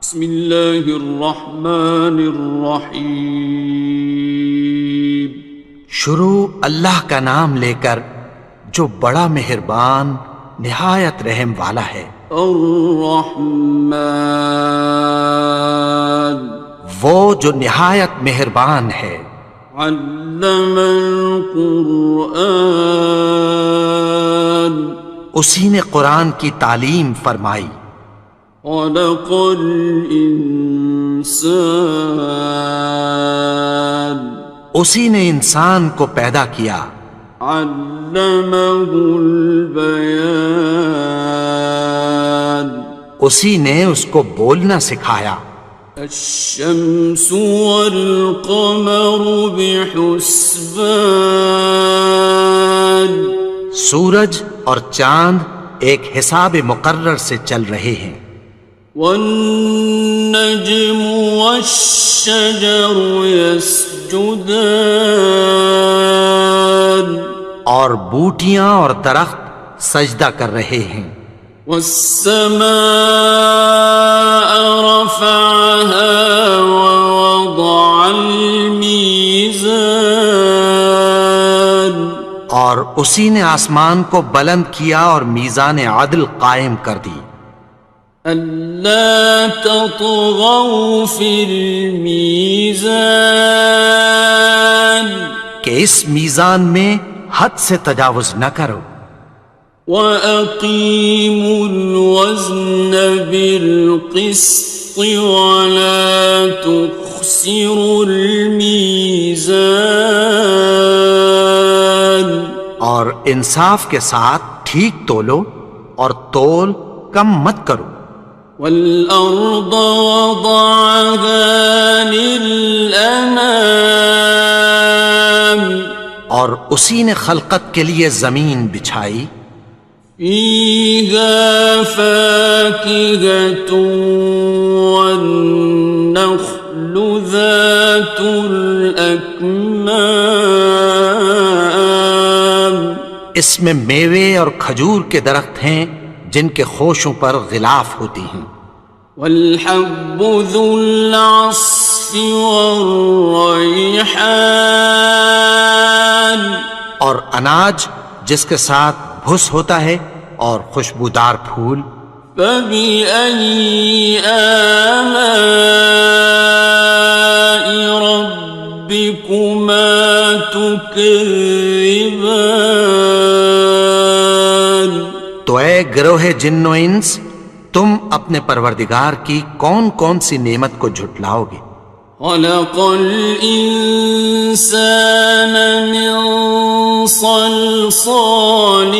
بسم اللہ الرحمن الرحیم۔ شروع اللہ کا نام لے کر جو بڑا مہربان نہایت رحم والا ہے۔ الرحمن، وہ جو نہایت مہربان ہے۔ علم القرآن، اسی نے قرآن کی تعلیم فرمائی۔ خلق الانسان، اسی نے انسان کو پیدا کیا۔ علمہ البیان، اسی نے اس کو بولنا سکھایا۔ الشمس والقمر بحسبان، سورج اور چاند ایک حساب مقرر سے چل رہے ہیں۔ والنجم والشجر يسجدان، اور بوٹیاں اور درخت سجدہ کر رہے ہیں۔ والسماء رفعها ووضع الميزان، اور اسی نے آسمان کو بلند کیا اور میزان عدل قائم کر دی۔ ألا تطغوا في الميزان، کہ اس میزان میں حد سے تجاوز نہ کرو۔ وَأَقِيمُوا الْوَزْنَ بِالْقِسْطِ وَلَا تُخْسِرُوا الْمِيزَانَ، اور انصاف کے ساتھ ٹھیک تولو اور تول کم مت کرو۔ وَالْأَرْضَ وَضَعَهَا لِلْأَنَامِ، اور اسی نے خلقت کے لیے زمین بچھائی۔ فِيهَا فَاكِهَةٌ وَالنَّخْلُ ذَاتُ الْأَكْمَامِ، اس میں میوے اور کھجور کے درخت ہیں جن کے خوشوں پر غلاف ہوتی ہیں۔ وَالْحَبُّ ذُو الْعَصْفِ وَالرَّيْحَانِ، اور اناج جس کے ساتھ بھس ہوتا ہے اور خوشبودار پھول۔ فَبِأَيِّ آلَاءِ رَبِّكُمَا تُكَذِّبَانِ، تو اے گروہ جن و انس، تم اپنے پروردگار کی کون کون سی نعمت کو جھٹلاؤ گے؟ خَلَقَ الْإِنسَانَ مِنْ صَلْصَالٍ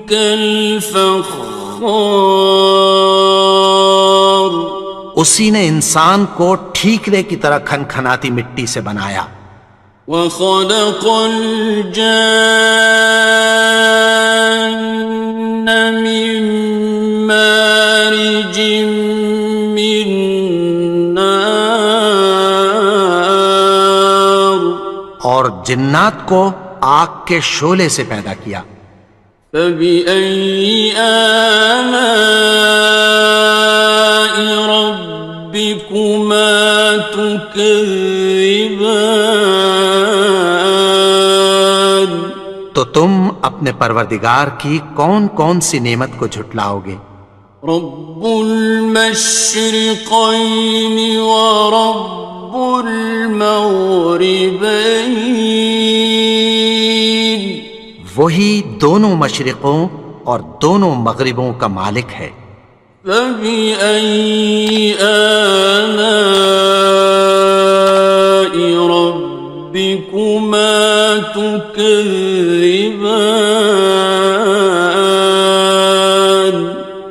كَالْفَخَّارِ، اسی نے انسان کو ٹھیکرے کی طرح کھنکھناتی مٹی سے بنایا۔ وَخَلَقَ الْجَانَّ مِن مَّارِجٍ مِّن نَّارٍ، اور جنات کو آگ کے شعلے سے پیدا کیا۔ فَبِأَيِّ آلَاءِ رَبِّكُمَا تُكَذِّبَانِ، تو تم اپنے پروردگار کی کون کون سی نعمت کو جھٹلاؤ گے؟ رب المشرقین ورب المغربین، وہی دونوں مشرقوں اور دونوں مغربوں کا مالک ہے۔ فَبِأَيِّ آلَاءِ رَبِّكُمَا تُكَذِّبَانِ،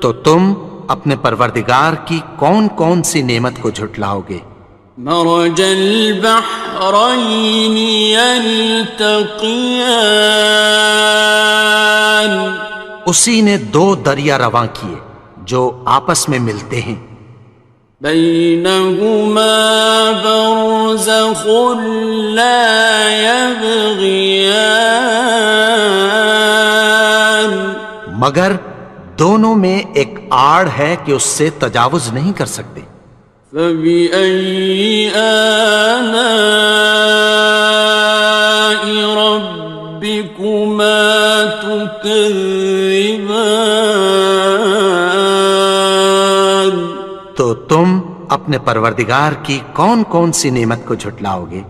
تو تم اپنے پروردگار کی کون کون سی نعمت کو جھٹلاؤ گے؟ مرج البحرین یلتقیان، اسی نے دو دریا رواں کیے جو آپس میں ملتے ہیں۔ بینہما برزخ لا یبغیان، مگر دونوں میں ایک آڑ ہے کہ اس سے تجاوز نہیں کر سکتے۔ فبأي آلاء ربكما تكذبان؟ تو تم اپنے پروردگار کی کون کون سی نعمت کو جھٹلاؤ گے؟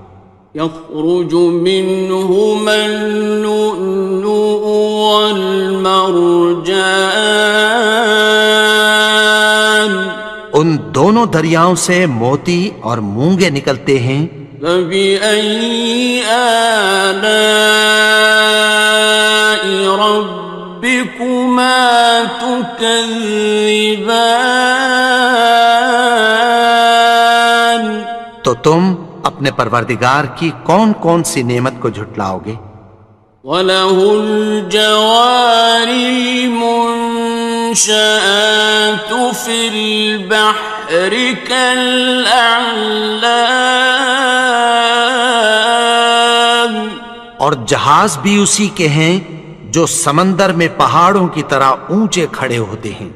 يخرج منهما اللؤلؤ والمرجان، ان دونوں دریاؤں سے موتی اور مونگے نکلتے ہیں۔ فبأي آلاء ربكما تكذبان؟ تو تم اپنے پروردگار کی کون کون سی نعمت کو جھٹلاؤ گے؟ وَلَهُ الْجَوَارِ الْمُنشَآتُ فِي الْبَحْرِ كَالْأَعْلَامِ، اور جہاز بھی اسی کے ہیں جو سمندر میں پہاڑوں کی طرح اونچے کھڑے ہوتے ہیں۔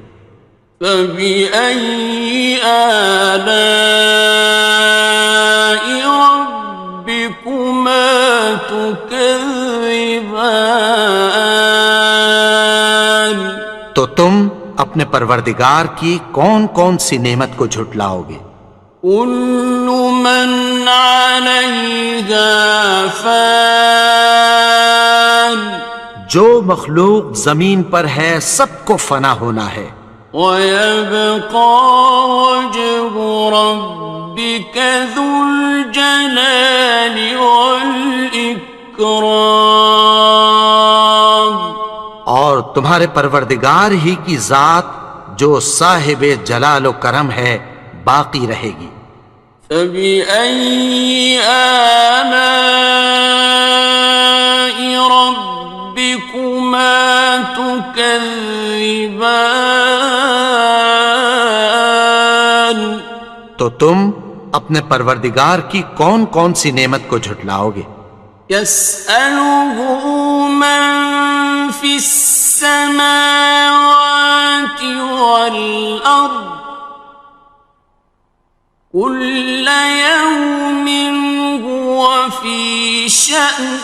فَبِأَيِّ آلَاءِ رَبِّكُمَا تُكَذِّبَانِ؟ تو تم اپنے پروردگار کی کون کون سی نعمت کو جھٹلاؤ گے؟ كُلُّ مَنْ عَلَيْهَا فَانٍ، جو مخلوق زمین پر ہے سب کو فنا ہونا ہے۔ وَيَبْقَى وَجْهُ رَبِّكَ ذُو الْجَلَالِ وَالْإِكْرَامِ، اور تمہارے پروردگار ہی کی ذات جو صاحب جلال و کرم ہے باقی رہے گی۔ فَبِأَيِّ آلَاءِ رَبِّكُمَا تُكَذِّبَانِ؟ تو تم اپنے پروردگار کی کون کون سی نعمت کو جھٹلاؤ گے؟ يَسْأَلُهُ مَن فِي السَّمَاوَاتِ وَالْأَرْضِ كُلَّ يَوْمٍ هُوَ فِي شَأْنٍ،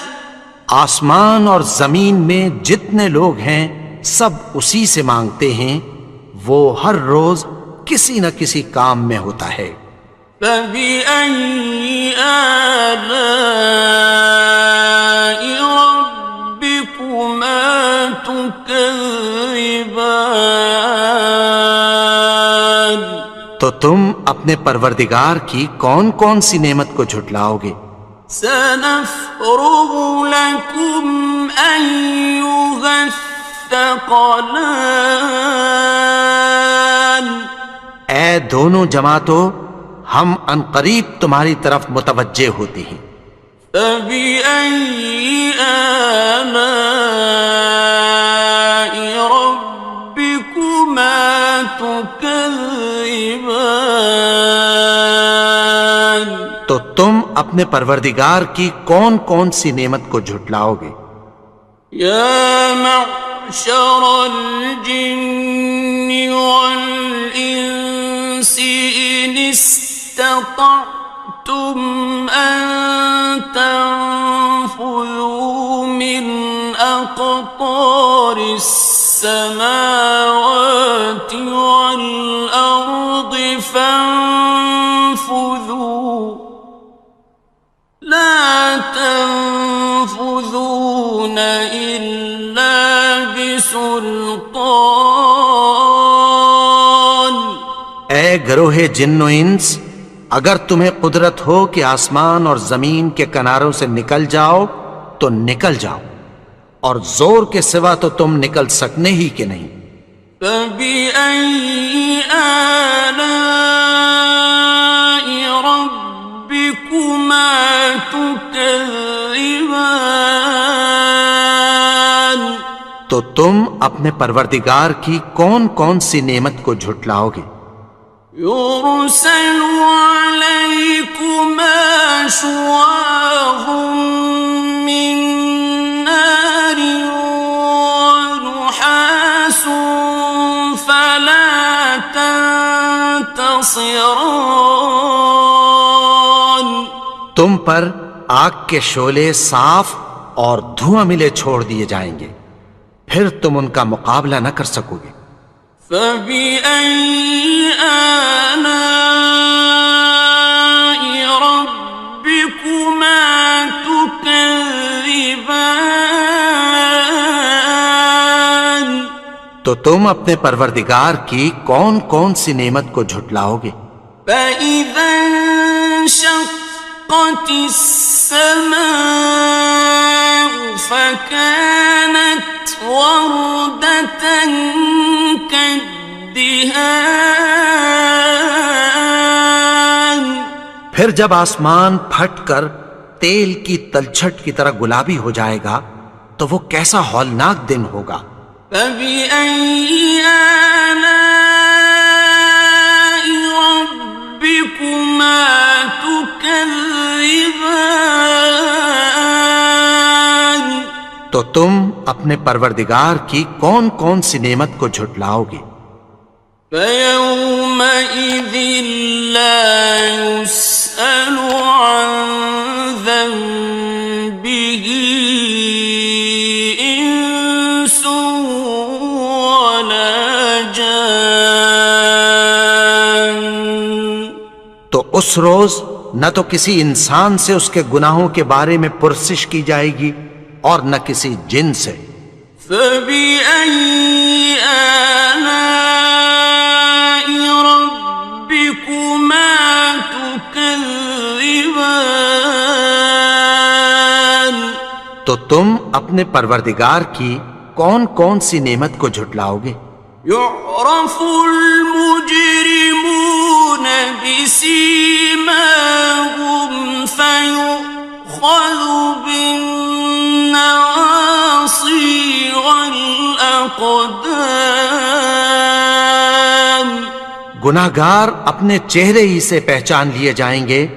آسمان اور زمین میں جتنے لوگ ہیں سب اسی سے مانگتے ہیں، وہ ہر روز کسی نہ کسی کام میں ہوتا ہے۔ فَبِأَيِّ آلَاءِ رَبِّكُمَا تُكَذِّبَانِ؟ تو تم اپنے پروردگار کی کون کون سی نعمت کو جھٹلاؤ گے؟ سَنَفْرُغُ لَكُمْ أَيُّهَ الثَّقَلَانِ، اے دونوں جماعتوں، ہم عنقریب تمہاری طرف متوجہ ہوتے ہیں۔ فَبِأَيِّ آلَاءِ رَبِّكُمَا تُكَذِّبَانِ؟ تو تم اپنے پروردگار کی کون کون سی نعمت کو جھٹلاؤ گے؟ يَا مَعْشَرَ الْجِنِّ وَالْإِنسِ إِنِ اسْتَطَعْتُمْ أَن تَنفُذُوا مِنْ أَقْطَارِ السَّمَاوَاتِ وَالْأَرْضِ فَانفُذُوا، لَا تَنفُذُونَ إِلَّا بِسُلْطَانٍ۔ اے گروہ جن و انس، اگر تمہیں قدرت ہو کہ آسمان اور زمین کے کناروں سے نکل جاؤ تو نکل جاؤ، اور زور کے سوا تو تم نکل سکنے ہی کہ نہیں۔ فَبِأَيِّ آلَاءِ رَبِّكُمَا تُكَذِّبَانِ؟ تو تم اپنے پروردگار کی کون کون سی نعمت کو جھٹلاؤ گے؟ يُرْسَلُ عَلَيْكُمَا شُوَاظٌ مِّن نَّارٍ وَنُحَاسٌ خاصران. تم پر آگ کے شعلے صاف اور دھواں ملے چھوڑ دیے جائیں گے، پھر تم ان کا مقابلہ نہ کر سکو گے۔ فبأي آلاء ربكما تكذبان. تو تم اپنے پروردگار کی کون کون سی نعمت کو جھٹلاؤ گے؟ فإذا انشقت السماء فكانت وردة كالدهان. پھر جب آسمان پھٹ کر تیل کی تلچھٹ کی طرح گلابی ہو جائے گا تو وہ کیسا ہولناک دن ہوگا۔ فبأي آلاء ربكما تكذبان. تو تم اپنے پروردگار کی کون کون سی نعمت کو جھٹلاؤ گے؟ فيومئذ لا يسأل عن ذنبه إنس ولا جان. تو اس روز نہ تو کسی انسان سے اس کے گناہوں کے بارے میں پرسش کی جائے گی اور نہ کسی جن سے۔ فبأي آلاء ربكما تكذبان. تو تم اپنے پروردگار کی کون کون سی نعمت کو جھٹلاؤ گے؟ يعرف المجرمون بسيماهم فيؤخذ بالنواصي والأقدام. گناہگار اپنے چہرے ہی سے پہچان لیے جائیں گے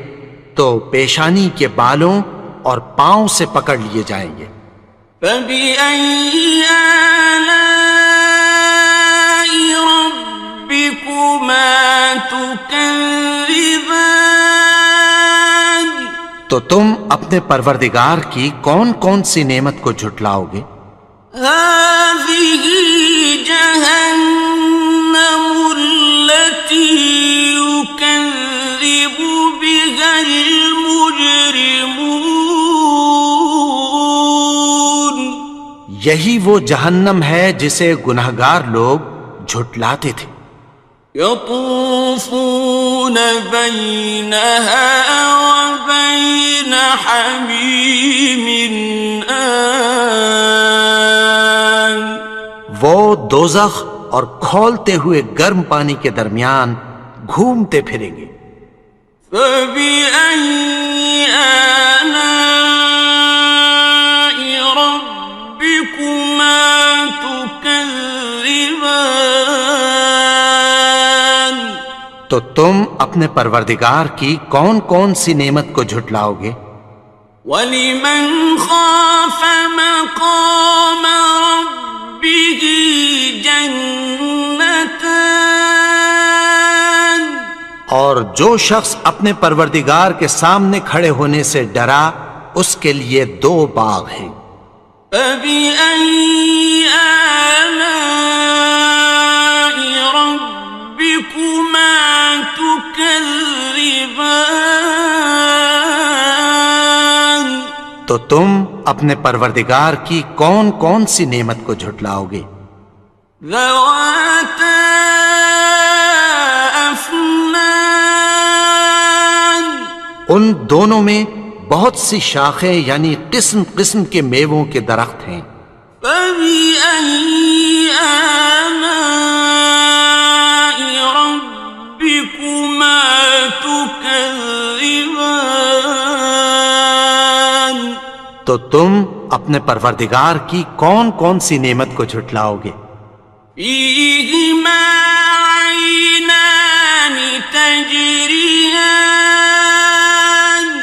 تو پیشانی کے بالوں اور پاؤں سے پکڑ لیے جائیں گے۔ فبأي آلاء ربكما تكذبان. تو تم اپنے پروردگار کی کون کون سی نعمت کو جھٹلاؤ گے؟ هذه جهنم التي يكذب بها المجرمون. یہی وہ جہنم ہے جسے گناہگار لوگ جھٹلاتے تھے۔ يطوفون بينها وبين حميم آن. وہ دوزخ اور کھولتے ہوئے گرم پانی کے درمیان گھومتے پھریں گے۔ فبأي آلاء ربكما تكذبان. تو تم اپنے پروردگار کی کون کون سی نعمت کو جھٹلاؤ گے؟ وَلِمَنْ خَافَ مَقَامَ رَبِّهِ جَنَّتَانِ. اور جو شخص اپنے پروردگار کے سامنے کھڑے ہونے سے ڈرا اس کے لیے دو باغ ہیں۔ فَبِأَيِّ آلَاءِ رَبِّكُمَا تُكَذِّبَانِ. تو تم اپنے پروردگار کی کون کون سی نعمت کو جھٹلاؤ گے؟ ذَوَاتَا أَفْنَانٍ. ان دونوں میں بہت سی شاخیں یعنی قسم قسم کے میووں کے درخت ہیں۔ فَبِأَيِّ آلَاءِ رَبِّكُمَا تُكَذِّبَانِ. تو تم اپنے پروردگار کی کون کون سی نعمت کو جھٹلاؤ گے؟ فِيهِمَا عَيْنَانِ تَجْرِيَانِ.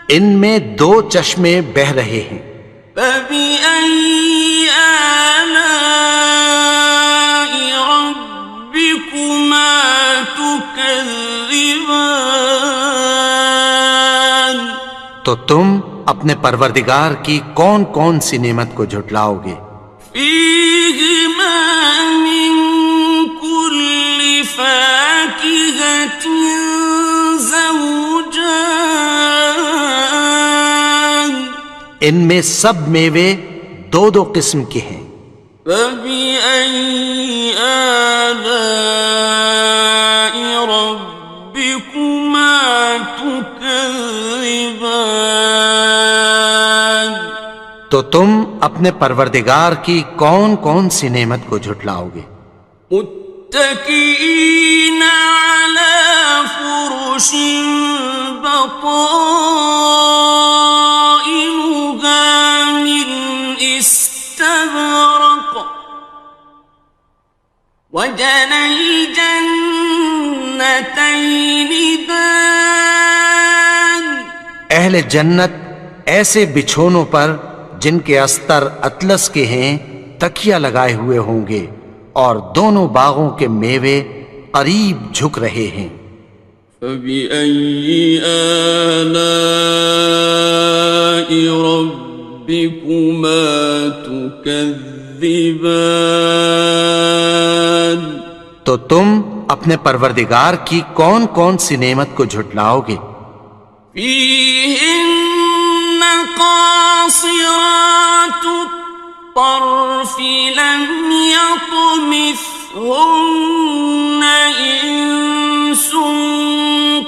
ان میں دو چشمے بہہ رہے ہیں۔ فَبِأَيِّ آلَاءِ رَبِّكُمَا تُكَذِّبَانِ. تكذبان تو تم اپنے پروردگار کی کون کون سی نعمت کو جھٹلاؤ گے؟ فيهما من كل فاكهة زوجان ان میں سب میوے دو دو قسم کے ہیں۔ فبأي آلاء ربكما تكذبان تو تم اپنے پروردگار کی کون کون سی نعمت کو جھٹلاؤ گے؟ متكئين على فرش بطائنها من استبرق وجنى الجنتين دان اہل جنت ایسے بچھونوں پر جن کے استر اطلس کے ہیں تکیہ لگائے ہوئے ہوں گے اور دونوں باغوں کے میوے قریب جھک رہے ہیں۔ فبأي آلاء ربكما تكذبان تو تم اپنے پروردگار کی کون کون سی نعمت کو جھٹلاؤ گے؟ فيهن قاصرات الطرف لم يطمثهن إنس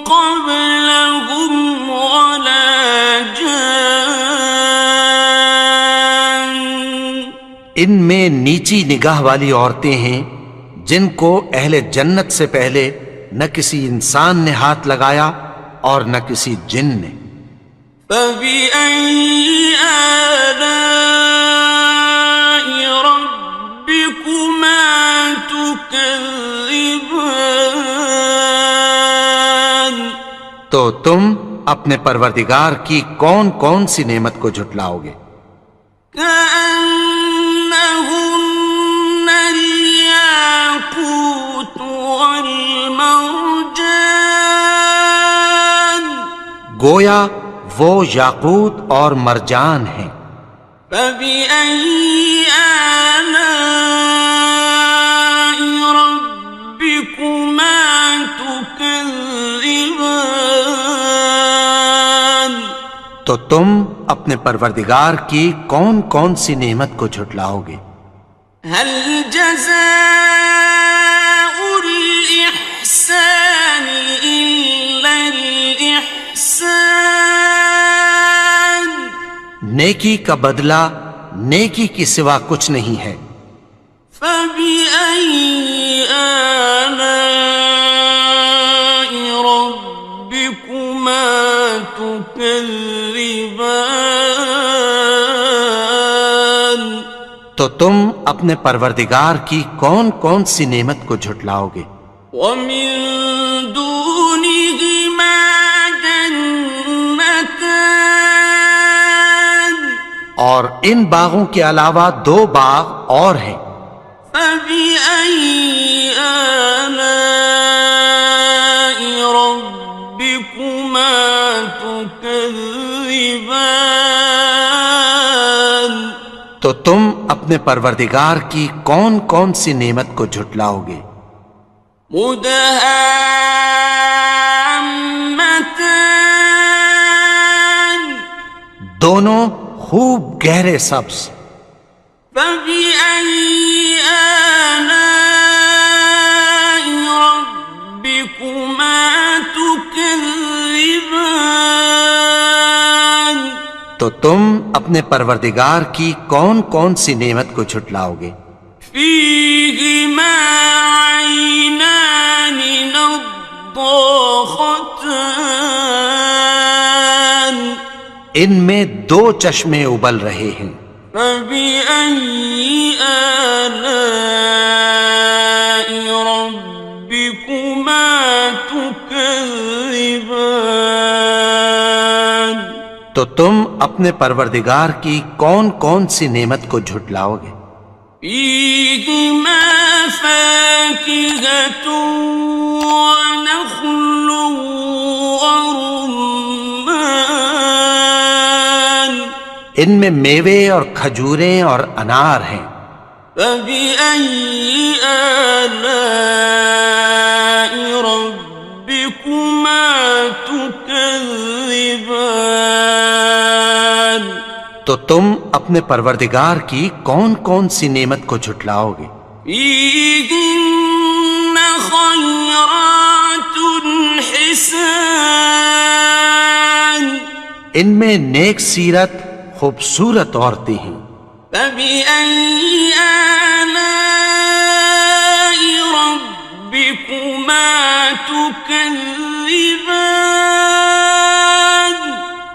قبلهم ولا جان ان میں نیچی نگاہ والی عورتیں ہیں جن کو اہل جنت سے پہلے نہ کسی انسان نے ہاتھ لگایا اور نہ کسی جن نے۔ فبأي آلاء ربكما تكذبان تو تم اپنے پروردگار کی کون کون سی نعمت کو جھٹلاؤ گے؟ كأنهن الياقوت والمرجان گویا وہ یاقوت اور مرجان ہیں۔ فبأي آلاء ربكما تكذبان تو تم اپنے پروردگار کی کون کون سی نعمت کو جھٹلاؤ گے؟ هل جزاء الإحسان إلا الإحسان نیکی کا بدلہ نیکی کی سوا کچھ نہیں ہے۔ فبأي آلاء ربكما تكذبان تو تم اپنے پروردگار کی کون کون سی نعمت کو جھٹلاؤ گے؟ ومن دونهما جنتان اور ان باغوں کے علاوہ دو باغ اور ہیں۔ فبأي آلاء ربكما تكذبان تو تم اپنے پروردگار کی کون کون سی نعمت کو جھٹلاؤ گے؟ مدهامتان دونوں خوب گہرے سبز۔ فبأي آلاء ربكما تكذبان تو تم اپنے پروردگار کی کون کون سی نعمت کو جھٹلاؤ گے؟ فيهما عينان نضاختان ان میں دو چشمے ابل رہے ہیں۔ فبأي آلاء ربكما تكذبان تو تم اپنے پروردگار کی کون کون سی نعمت کو جھٹلاؤ گے؟ فيهما فاكهة ونخل ورمان ان میں میوے اور کھجوریں اور انار ہیں. فبأي آلاء ربكما تكذبان تو تم اپنے پروردگار کی کون کون سی نعمت کو جھٹلاؤ گے؟ فيهن خيرات حسان ان میں نیک سیرت خوبصورت عورتیں ہیں. فبأي آلاء ربكما تكذبان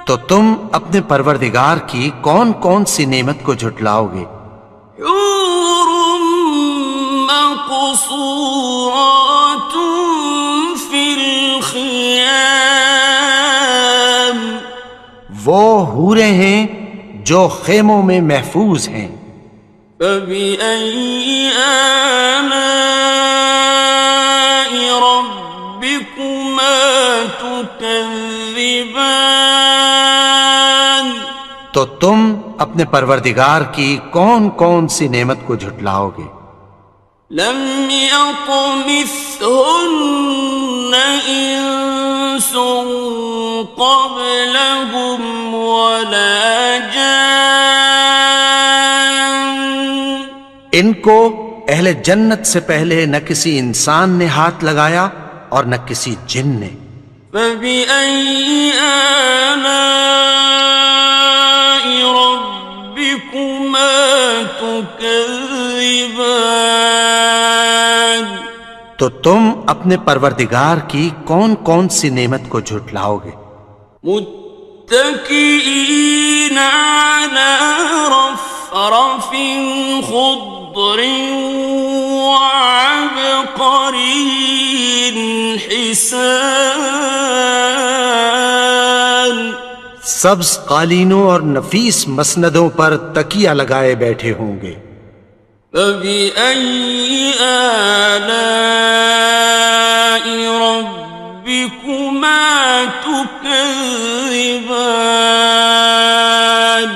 تو تم اپنے پروردگار کی کون کون سی نعمت کو جھٹلاؤ گے؟ حور مقصورات في الخيام وہ حوریں ہیں جو خیموں میں محفوظ ہیں. فبأي آلاء ربكما تكذبان تو تم اپنے پروردگار کی کون کون سی نعمت کو جھٹلاؤ گے؟ لم يطمثهن إنس قبلهم ولا جان ان کو اہل جنت سے پہلے نہ کسی انسان نے ہاتھ لگایا اور نہ کسی جن نے. فبأي آلاء ربكما تكذبان تو تم اپنے پروردگار کی کون کون سی نعمت کو جھٹلاؤ گے؟ متكئين على رفرف خضر وعبقري حسان سبز قالینوں اور نفیس مسندوں پر تکیہ لگائے بیٹھے ہوں گے. فبأي آلاء ربكما تكذبان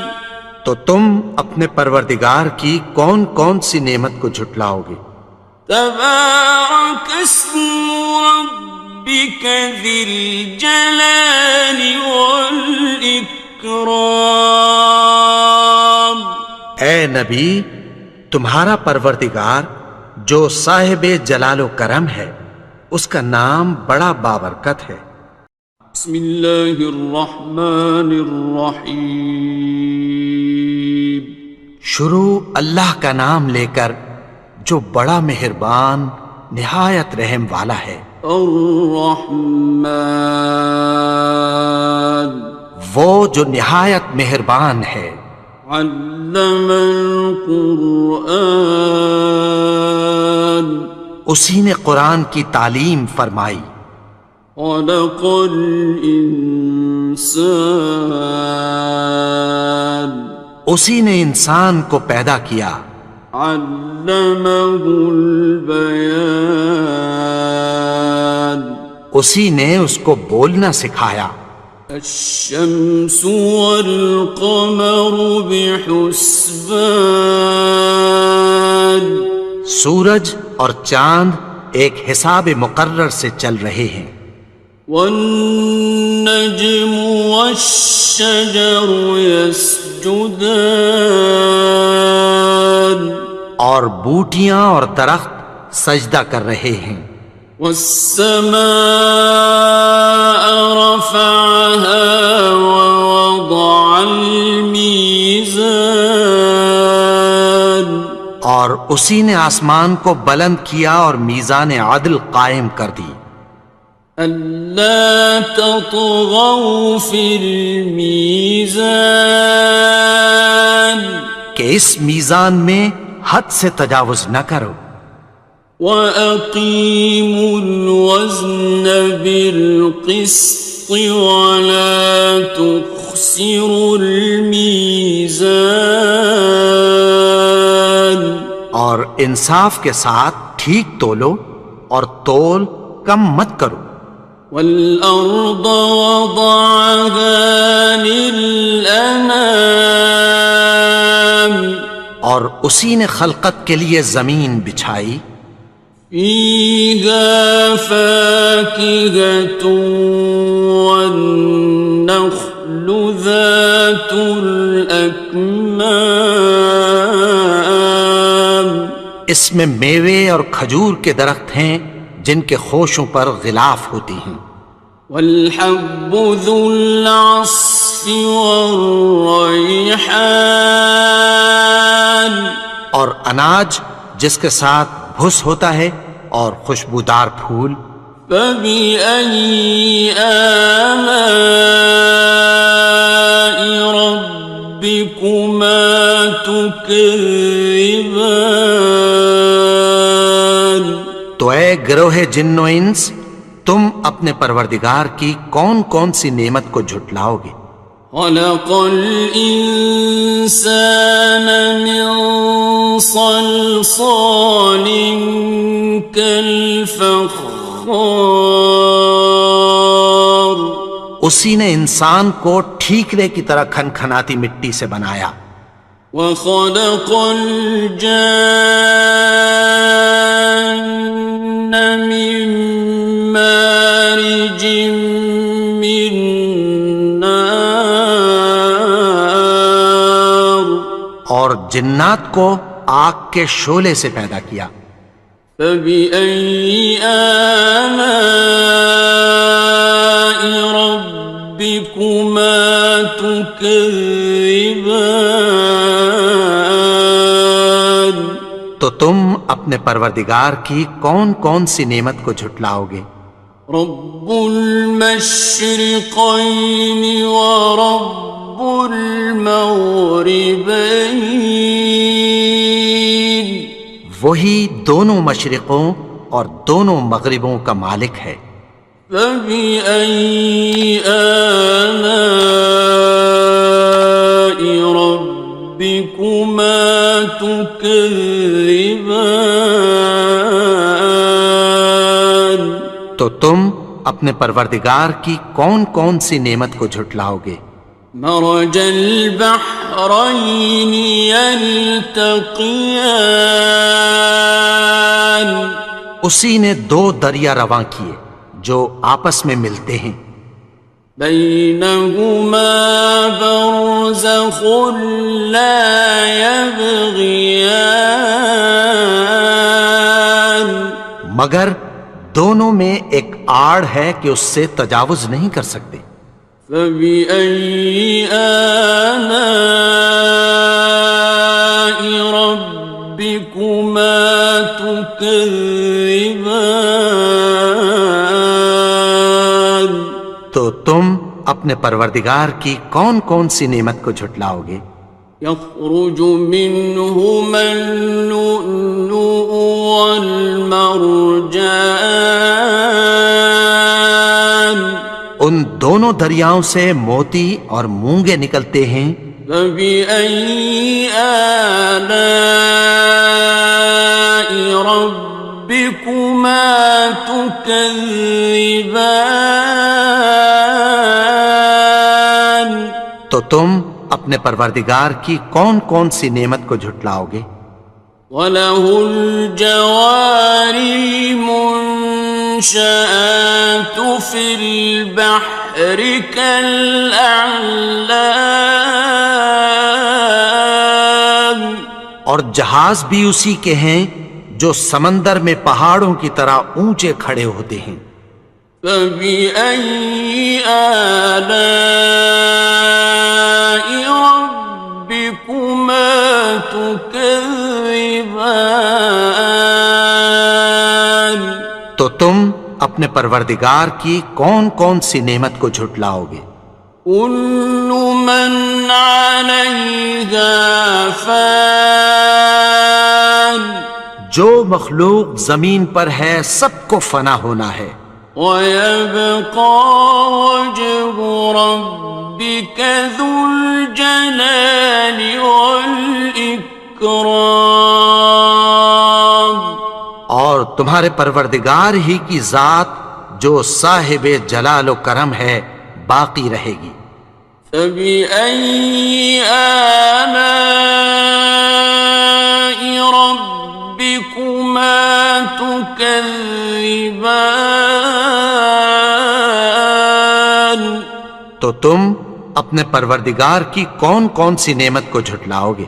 تو تم اپنے پروردگار کی کون کون سی نعمت کو جھٹلاؤ گے؟ تبارك اسم ربك ذي الجلال والإكرام اے نبی، تمہارا پروردگار جو صاحب جلال و کرم ہے، اس کا نام بڑا بابرکت ہے. بسم اللہ الرحمن الرحیم شروع اللہ کا نام لے کر جو بڑا مہربان نہایت رحم والا ہے. الرحمن وہ جو نہایت مہربان ہے. علم القرآن اسی نے قرآن کی تعلیم فرمائی. خلق الانسان اسی نے انسان کو پیدا کیا. علمہ البیان اسی نے اس کو بولنا سکھایا. الشمس والقمر بحسبان سورج اور چاند ایک حساب مقرر سے چل رہے ہیں. والنجم والشجر يسجدان اور بوٹیاں اور درخت سجدہ کر رہے ہیں. والسماء رفعها ووضع الميزان اور اسی نے آسمان کو بلند کیا اور میزان عدل قائم کر دی. ألا تطغوا في الميزان کہ اس میزان میں حد سے تجاوز نہ کرو. وَأَقِيمُوا الْوَزْنَ بِالْقِسْطِ وَلَا تُخْسِرُوا الْمِيزَانَ اور انصاف کے ساتھ ٹھیک تولو اور تول کم مت کرو. والأرض وضعها للأنام اور اسی نے خلقت کے لیے زمین بچھائی. فيها فاكهة والنخل ذات الأكمام اس میں میوے اور کھجور کے درخت ہیں جن کے خوشوں پر غلاف ہوتی ہیں. والحب ذو العصف والریحان اور اناج جس کے ساتھ بھس ہوتا ہے اور خوشبودار پھول. فبأي آلاء ربكما تكذبان تو اے گروہ جن و انس، تم اپنے پروردگار کی کون کون سی نعمت کو جھٹلاؤ گے؟ خلق الإنسان من صلصال كالفخار اسی نے انسان کو ٹھیکرے کی طرح کھنکھناتی مٹی سے بنایا. وخلق الجان من مارج من نار اور جنات کو آگ کے شعلے سے پیدا کیا. فبأي آلاء ربكما تكذبان تو تم اپنے پروردگار کی کون کون سی نعمت کو جھٹلاؤ گے؟ رب المشرقين ورب المغربين وہی دونوں مشرقوں اور دونوں مغربوں کا مالک ہے. فبأي آلاء ربكما تكذبان تو تم اپنے پروردگار کی کون کون سی نعمت کو جھٹلاؤ گے؟ مرج البحرين يلتقيان اسی نے دو دریا رواں کیے جو آپس میں ملتے ہیں. بينهما برزخ لا يبغيان مگر دونوں میں ایک آڑ ہے کہ اس سے تجاوز نہیں کر سکتے. فبأي آلاء ربكما تكذبان تو تم اپنے پروردگار کی کون کون سی نعمت کو جھٹلاؤ گے؟ يخرج منهما اللؤلؤ والمرجان ان دونوں دریاؤں سے موتی اور مونگے نکلتے ہیں. فبأي آلاء ربكما تكذبان تو تم اپنے پروردگار کی کون کون سی نعمت کو جھٹلاؤ گے؟ وَلَهُ الْجَوَارِ الْمُنشَآتُ فِي الْبَحْرِ كَالْأَعْلَامِ اور جہاز بھی اسی کے ہیں جو سمندر میں پہاڑوں کی طرح اونچے کھڑے ہوتے ہیں. فَبِأَيِّ آلَاءِ رَبِّكُمَا تُكَذِّبَانِ تو تم اپنے پروردگار کی کون کون سی نعمت کو جھٹلاؤ گے؟ كُلُّ مَنْ عَلَيْهَا فَانٍ جو مخلوق زمین پر ہے سب کو فنا ہونا ہے. وَيَبْقَى وَجْهُ رَبِّكَ ذُو الْجَلَالِ وَالْإِكْرَامِ تمہارے پروردگار ہی کی ذات جو صاحب جلال و کرم ہے باقی رہے گی۔ فبأي آلاء ربكما تكذبان؟ تو تم اپنے پروردگار کی کون کون سی نعمت کو جھٹلاؤ گے؟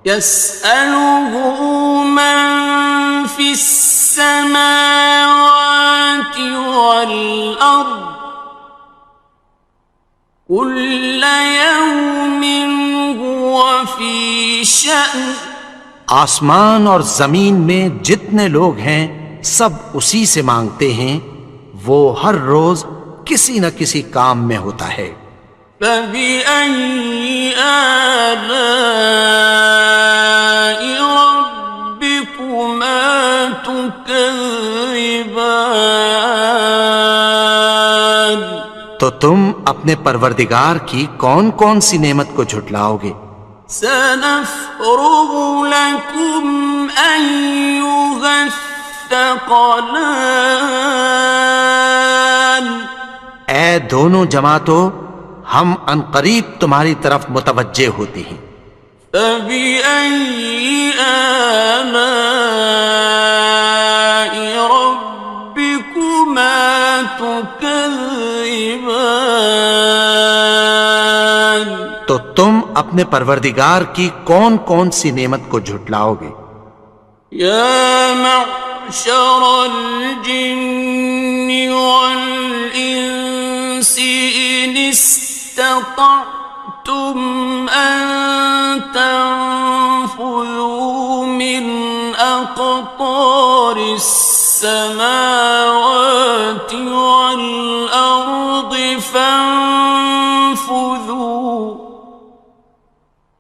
يسأله من في السماوات والأرض كل يوم هو في شأن۔ آسمان اور زمین میں جتنے لوگ ہیں سب اسی سے مانگتے ہیں، وہ ہر روز کسی نہ کسی کام میں ہوتا ہے۔ فبأي آلاء ربكما تكذبان؟ تو تم اپنے پروردگار کی کون کون سی نعمت کو جھٹلاؤ گے؟ سنفرغ لكم أيها الثقلان۔ اے دونوں جماعتوں، ہم عنقریب تمہاری طرف متوجہ ہوتے ہیں۔ فبأي آلاء ربكما تكذبان؟ تو تم اپنے پروردگار کی کون کون سی نعمت کو جھٹلاؤ گے؟ يا معشر الجن والإنس إن استطعتم أن تنفذوا من أقطار السماوات والأرض فانفذوا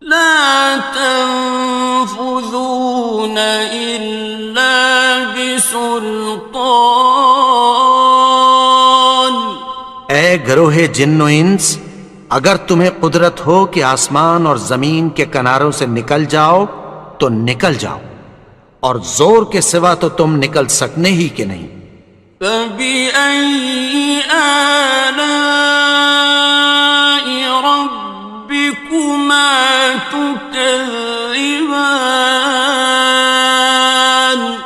لا تنفذون إلا بسلطان۔ اے گروہ جن و انس، اگر تمہیں قدرت ہو کہ آسمان اور زمین کے کناروں سے نکل جاؤ تو نکل جاؤ، اور زور کے سوا تو تم نکل سکنے ہی کہ نہیں۔ فبأي آلاء ربكما تكذبان؟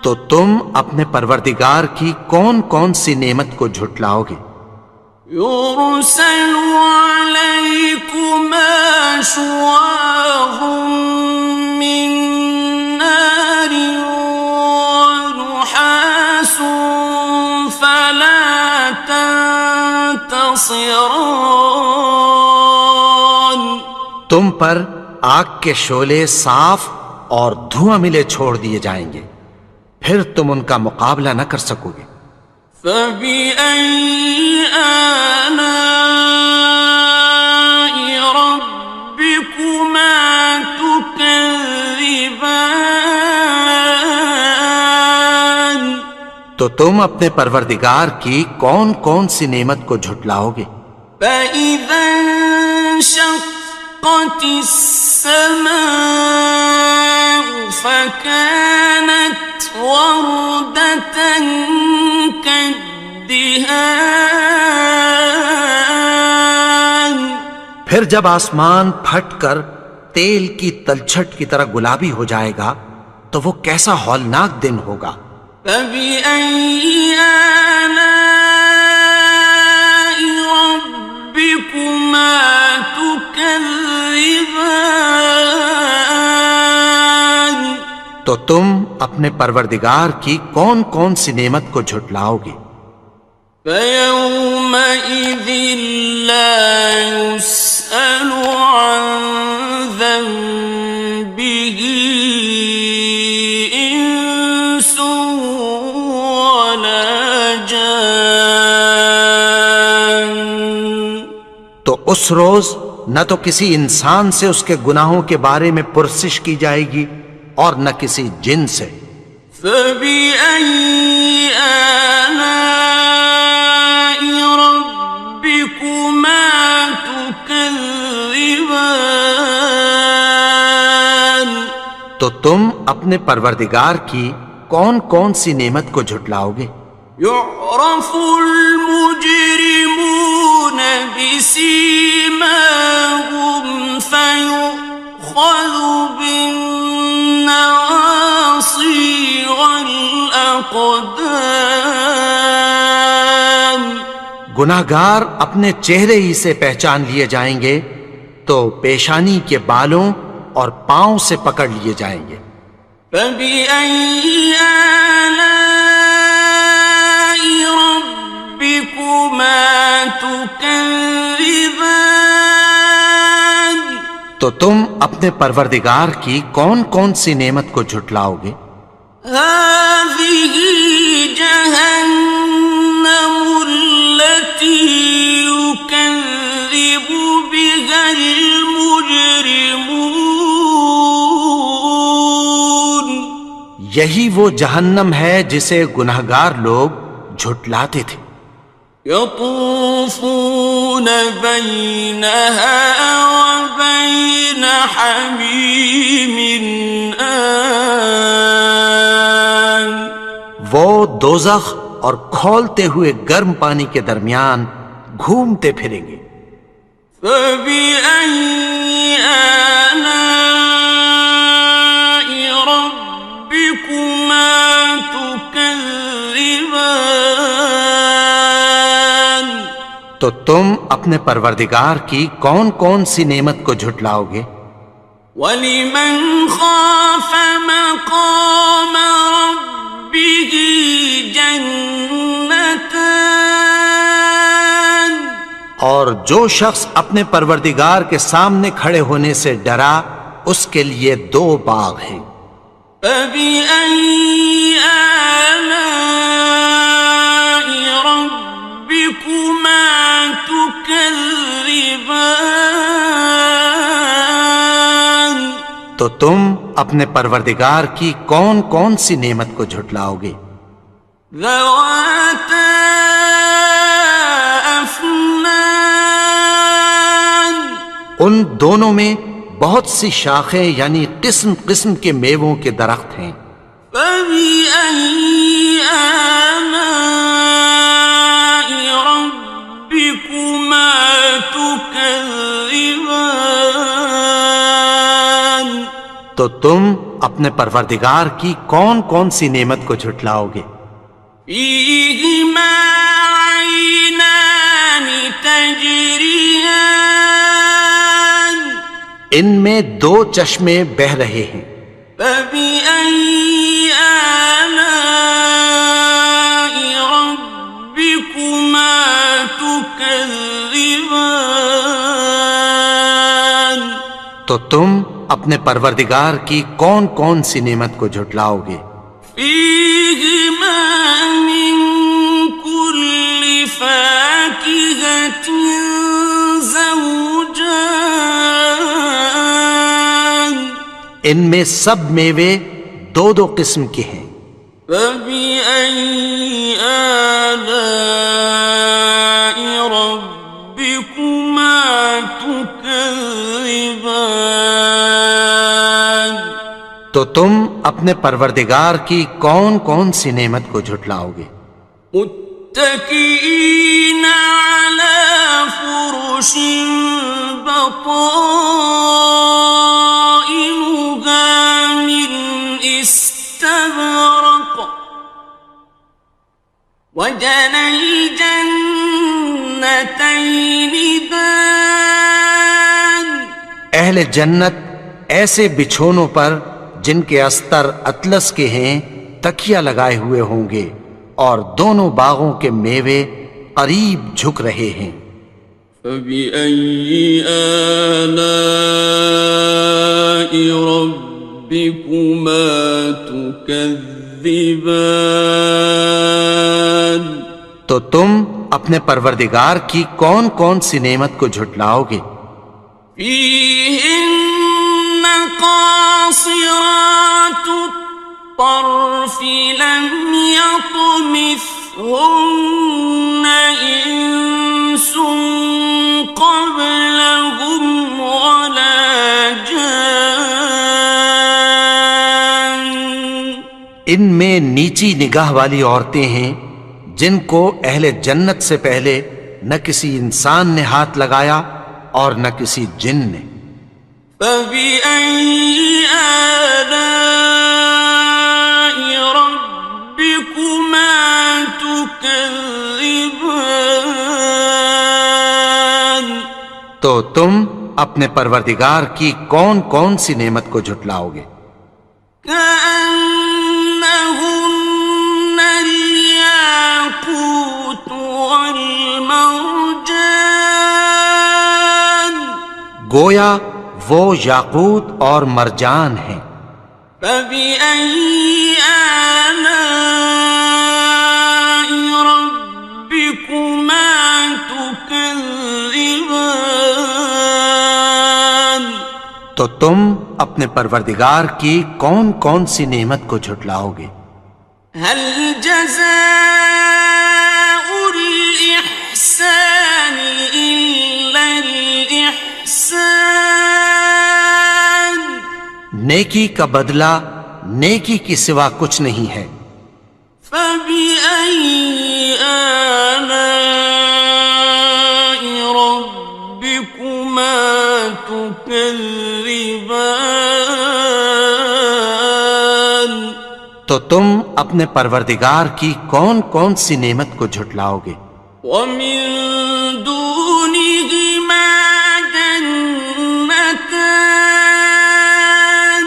تو تم اپنے پروردگار کی کون کون سی نعمت کو جھٹلاؤ گے؟ يرسل عليكما شواظ من نار ونحاس فلا تنتصران۔ تم پر آگ کے شعلے صاف اور دھواں ملے چھوڑ دیے جائیں گے، پھر تم ان کا مقابلہ نہ کر سکو گے۔ فبأي آلاء ربكما تكذبان؟ تو تم اپنے پروردگار کی کون کون سی نعمت کو جھٹلاؤ گے؟ فإذا انشقت السماء فكانت وردة كالدهان۔ پھر جب آسمان پھٹ کر تیل کی تلچھٹ کی طرح گلابی ہو جائے گا تو وہ کیسا ہولناک دن ہوگا۔ فبأي آلاء ربكما تكذبان؟ تو تم اپنے پروردگار کی کون کون سی نعمت کو جھٹلاؤ گے؟ فيومئذ لا يسأل عن ذنبه إنس ولا جان۔ تو اس روز نہ تو کسی انسان سے اس کے گناہوں کے بارے میں پرسش کی جائے گی اور نہ کسی جن سے۔ فبأي آلاء ربكما تكذبان؟ تو تم اپنے پروردگار کی کون کون سی نعمت کو جھٹلاؤ گے؟ يعرف المجرمون بسيماهم فيؤخذ بالنواصي والأقدام. گناہگار اپنے چہرے ہی سے پہچان لیے جائیں گے تو پیشانی کے بالوں اور پاؤں سے پکڑ لیے جائیں گے. فبأي آلاء ربكما تكذبان. تو تم اپنے پروردگار کی کون کون سی نعمت کو جھٹلاؤ گے؟ هذه جهنم التي يكذب بها المجرمون. یہی وہ جہنم ہے جسے گناہگار لوگ جھٹلاتے تھے. يطوفون بينها وبين حميم آن. وہ دوزخ اور کھولتے ہوئے گرم پانی کے درمیان گھومتے پھریں گے. فبأي آلاء ربكما تكذبان. تو تم اپنے پروردگار کی کون کون سی نعمت کو جھٹلاؤ گے؟ وَلِمَنْ خَافَ مَقَامَ رَبِّهِ جَنَّتَانِ. اور جو شخص اپنے پروردگار کے سامنے کھڑے ہونے سے ڈرا اس کے لیے 2 باغ ہیں. فَبِأَيِّ آلَاءِ رَبِّكُمَا تُكَذِّبَانِ. تو تم اپنے پروردگار کی کون کون سی نعمت کو جھٹلاؤ گے؟ ذَوَاتَا أَفْنَانٍ. ان دونوں میں بہت سی شاخیں یعنی قسم قسم کے میووں کے درخت ہیں. فَبِأَيِّ آلَاءِ رَبِّكُمَا تُكَذِّبَانِ. تو تم اپنے پروردگار کی کون کون سی نعمت کو جھٹلاؤ گے؟ فِيهِمَا عَيْنَانِ تَجْرِيَانِ. ان میں 2 چشمے بہہ رہے ہیں. فَبِأَيِّ آلَاءِ رَبِّكُمَا تُكَذِّبَانِ. تو تم اپنے پروردگار کی کون کون سی نعمت کو جھٹلاؤ گے؟ فِيهِمَا مِن كُلِّ فَاكِهَةٍ زَوْجَانِ. ان میں سب میوے 2 قسم کے ہیں. فَبِأَيِّ آلَاءِ رَبِّكُمَا تُكَذِّبَانِ. تو تم اپنے پروردگار کی کون کون سی نعمت کو جھٹلاؤ گے؟ متكئين على فرش بطائنها من استبرق وجنى الجنتين دان. اہل جنت ایسے بچھونوں پر جن کے استر اطلس کے ہیں تکیہ لگائے ہوئے ہوں گے اور دونوں باغوں کے میوے قریب جھک رہے ہیں. فَبِأَيِّ آلَاءِ رَبِّكُمَا تُكَذِّبَانِ. تو تم اپنے پروردگار کی کون کون سی نعمت کو جھٹلاؤ گے؟ فِيهِنَّ قَاصِرَاتُ الطَّرْفِ لَمْ يَطْمِثْهُنَّ إِنسٌ قَبْلَهُمْ وَلَا جَانٌّ. ان میں نیچی نگاہ والی عورتیں ہیں جن کو اہل جنت سے پہلے نہ کسی انسان نے ہاتھ لگایا اور نہ کسی جن نے۔ فَبِأَيِّ آلَاءِ رَبِّكُمَا تُكَذِّبَانِ؟ تو تم اپنے پروردگار کی کون کون سی نعمت کو جھٹلاؤ گے؟ كأنهن الياقوت والمرجان، گویا وہ یاقوت اور مرجان ہیں۔ فبأي آلاء ربكما تكذبان؟ تو تم اپنے پروردگار کی کون کون سی نعمت کو جھٹلاؤ گے؟ هل جزاء الإحسان إلا الإحسان؟ نیکی کا بدلہ نیکی کی سوا کچھ نہیں ہے۔ فبأي آلاء ربكما تكذبان؟ تو تم اپنے پروردگار کی کون کون سی نعمت کو جھٹلاؤ گے؟ ومن دونهما جنتان،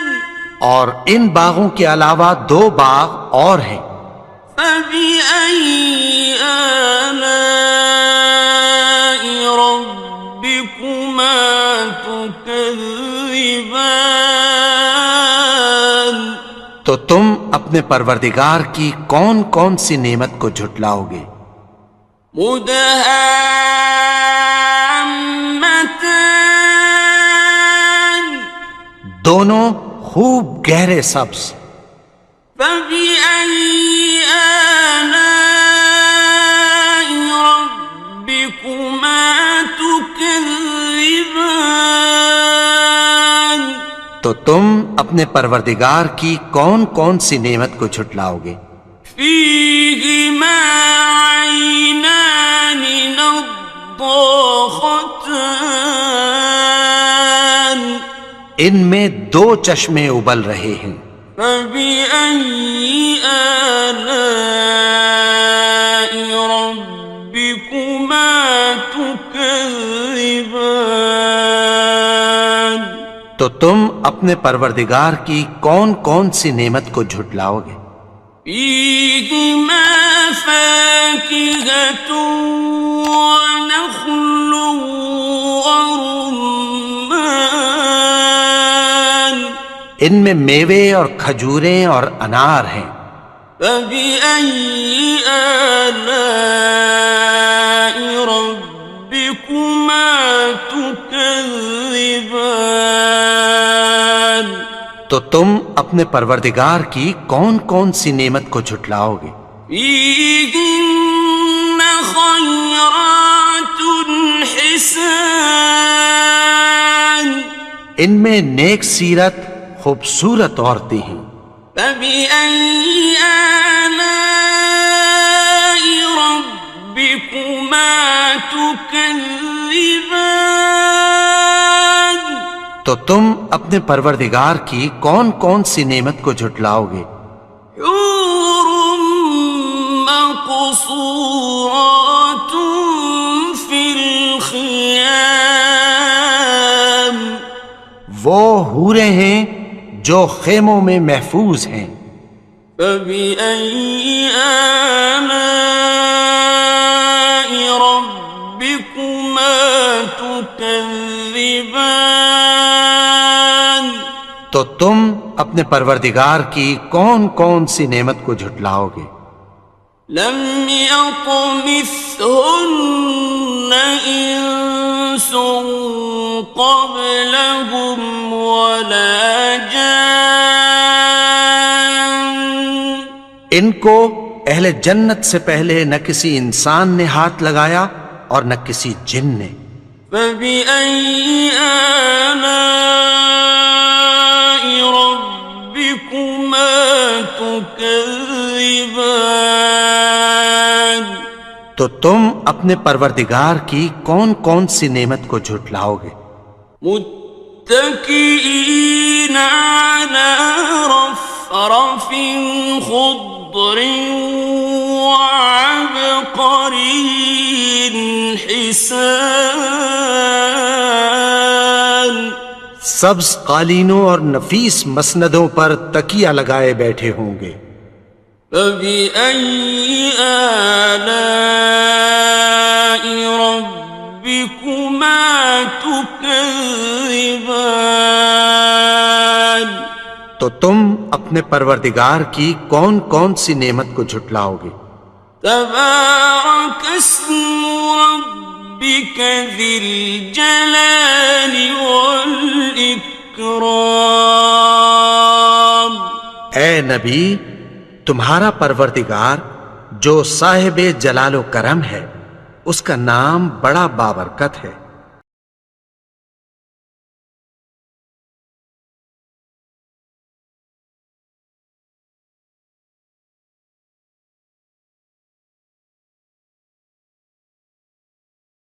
اور ان باغوں کے علاوہ دو باغ اور ہیں۔ فبأي آلاء ربكما تكذبان؟ تو تم اپنے پروردگار کی کون کون سی نعمت کو جھٹلاؤ گے؟ مدہامتان، دونوں خوب گہرے سبز۔ فبأي آلاء ربكما تكذبان؟ تو تم اپنے پروردگار کی کون کون سی نعمت کو جھٹلاؤ گے؟ فيهما عينان نضاختان، ان میں دو چشمے ابل رہے ہیں۔ فبأي آلاء ربكما تكذبان؟ تو تم اپنے پروردگار کی کون کون سی نعمت کو جھٹلاؤ گے؟ فيهما فاكهة ونخل ورمان، ان میں میوے اور کھجوریں اور انار ہیں۔ فبأي آلاء ربكما تكذبان؟ تو تم اپنے پروردگار کی کون کون سی نعمت کو جھٹلاؤ گے؟ فيهن خيرات حسان، ان میں نیک سیرت خوبصورت عورتیں ہیں۔ فبأي آلاء ربكما تكذبان؟ تو تم اپنے پروردگار کی کون کون سی نعمت کو جھٹلاؤ گے؟ حور مقصورات في الخيام، وہ حوریں ہیں جو خیموں میں محفوظ ہیں۔ فبأي آلاء ربكما تكذبان؟ تو تم اپنے پروردگار کی کون کون سی نعمت کو جھٹلاؤ گے؟ لم يطمثهن إنس قبلهم ولا جان، ان کو اہل جنت سے پہلے نہ کسی انسان نے ہاتھ لگایا اور نہ کسی جن نے۔ فبأي آلاء ربكما تكذبان؟ تكذبان تو تم اپنے پروردگار کی کون کون سی نعمت کو جھٹلاؤ گے؟ متكئين على رفرف خضر وعبقري حسان سبز قالینوں اور نفیس مسندوں پر تکیہ لگائے بیٹھے ہوں گے۔ فبأي آلاء ربكما تكذبان تو تم اپنے پروردگار کی کون کون سی نعمت کو جھٹلاؤ گے؟ تبارك اسم ربك ذي الجلال والإكرام اے نبی، تمہارا پروردگار جو صاحب جلال و کرم ہے، اس کا نام بڑا بابرکت ہے۔